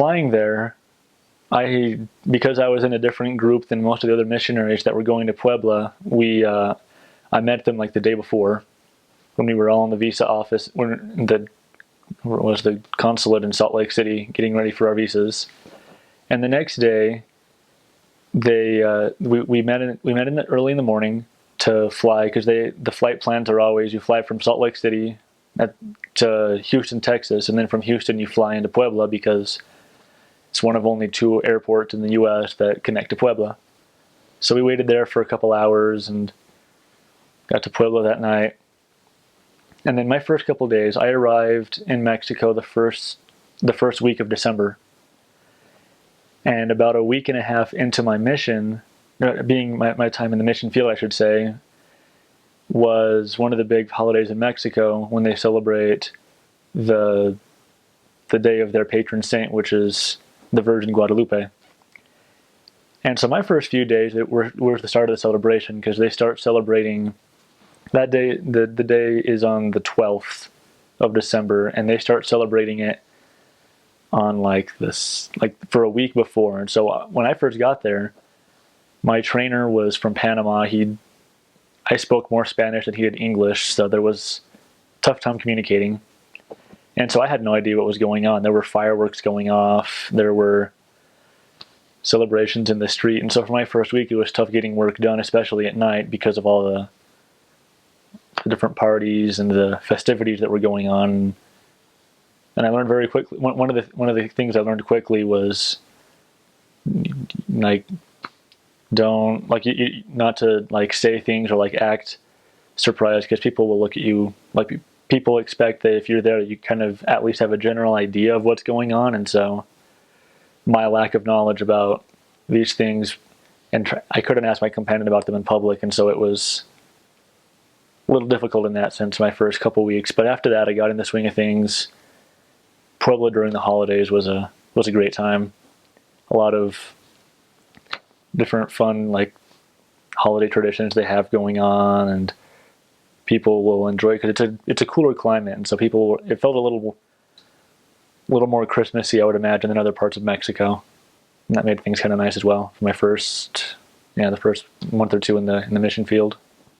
flying there, because I was in a different group than most of the other missionaries that were going to Puebla, I met them like the day before when we were all in the visa office, when was the consulate in Salt Lake City, getting ready for our visas. And the next day, we met early in the morning to fly, because the flight plans are always you fly from Salt Lake City to Houston, Texas, and then from Houston you fly into Puebla, because it's one of only 2 airports in the U.S. that connect to Puebla. So we waited there for a couple hours and got to Puebla that night. And then my first couple of days, I arrived in Mexico the first week of December. And about a week and a half into my mission, being my time in the mission field, I should say, was one of the big holidays in Mexico when they celebrate the day of their patron saint, which is the Virgin Guadalupe. And so my first few days were the start of the celebration, because they start celebrating that day. The day is on the 12th of December, and they start celebrating it on like for a week before. And so when I first got there, my trainer was from Panama. I spoke more Spanish than he did English, so there was a tough time communicating. And so I had no idea what was going on. There were fireworks going off. There were celebrations in the street. And so for my first week, it was tough getting work done, especially at night, because of all the different parties and the festivities that were going on. And I learned very quickly, one of the things I learned quickly was like, don't not to like say things or like act surprised, because people will look at you like, people expect that if you're there, you kind of at least have a general idea of what's going on. And so my lack of knowledge about these things, and I couldn't ask my companion about them in public, and so it was a little difficult in that sense my first couple weeks. But after that, I got in the swing of things. Puebla during the holidays was a great time. A lot of different fun like holiday traditions they have going on, and people will enjoy it because it's a cooler climate, and so it felt a little more Christmassy, I would imagine, than other parts of Mexico, and that made things kind of nice as well for my the first month or two in the mission field.